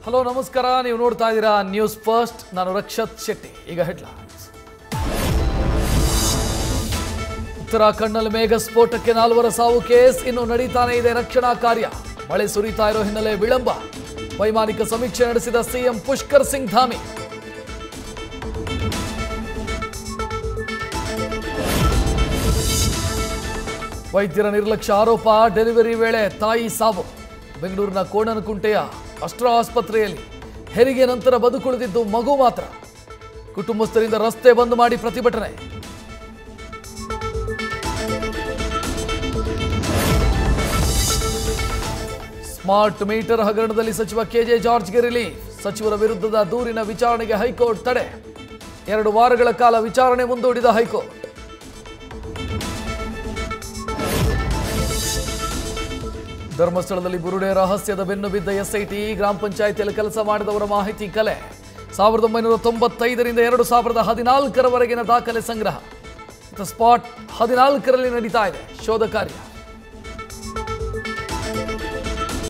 Hello ನಮಸ್ಕಾರ, ನೀವು ನೋಡ್ತಾ ಇದ್ದೀರಾ ನ್ಯೂಸ್ ಫಸ್ಟ್. ನಾನು ರಕ್ಷತ್ ಶೆಟ್ಟಿ. ಈಗ ಹೆಡ್ಲೈನ್ಸ್. ಉತ್ತರಾಖಂಡ್ನಲ್ಲಿ ಮೇಘ ಸ್ಫೋಟಕ್ಕೆ 4 ಸಾವು ಕೇಸ್ ಇನ್ನು ನಡೀತಾನೆ ಇದೆ ರಕ್ಷಣಾ ಕಾರ್ಯ. ಮಳೆ ಸುರಿತಾ ಇರೋ ಹಿನ್ನೆಲೆ ವಿಳಂಬ. ವೈಮಾನಿಕ ಸಮೀಕ್ಷೆ ನಡೆಸಿದ ಸಿಎಂ ಪುಷ್ಕರ್ ಸಿಂಗ್ ಧಾಮಿ. ವೈದ್ಯರ ನಿರ್ಲಕ್ಷ್ಯ ಆರೋಪ. ಡೆಲಿವರಿ ವೇಳೆ ತಾಯಿ ಸಾವು. ಬೆಂಗಳೂರಿನ ಕೋಣನಕುಂಟೆಯ ಅಸ್ಟ್ರಾ ಆಸ್ಪತ್ರೆಯಲ್ಲಿ ಹೆರಿಗೆ ನಂತರ ಬದುಕುಳಿದಿದ್ದು ಮಗು ಮಾತ್ರ. ಕುಟುಂಬಸ್ಥರಿಂದ ರಸ್ತೆ ಬಂದ್ ಮಾಡಿ ಪ್ರತಿಭಟನೆ. ಸ್ಮಾರ್ಟ್ ಮೀಟರ್ ಹಗರಣದಲ್ಲಿ ಸಚಿವ ಕೆಜೆ ಜಾರ್ಜ್ಗೆ ರಿಲೀಫ್. ಸಚಿವರ ವಿರುದ್ಧದ ದೂರಿನ ವಿಚಾರಣೆಗೆ ಹೈಕೋರ್ಟ್ ತಡೆ. 2 ವಾರಗಳ ಕಾಲ ವಿಚಾರಣೆ ಮುಂದೂಡಿದ ಹೈಕೋರ್ಟ್. ಧರ್ಮಸ್ಥಳದಲ್ಲಿ ಬುರುಡೆ ರಹಸ್ಯದ ಬೆನ್ನು ಬಿದ್ದ ಎಸ್ಐಟಿ. ಗ್ರಾಮ ಪಂಚಾಯಿತಿಯಲ್ಲಿ ಕೆಲಸ ಮಾಡಿದವರ ಮಾಹಿತಿ ಕಲೆ. 1995ರಿಂದ 2014ರವರೆಗಿನ ದಾಖಲೆ ಸಂಗ್ರಹ. ಸ್ಪಾಟ್ 14ರಲ್ಲಿ ನಡೀತಾ ಇದೆ ಶೋಧ ಕಾರ್ಯ.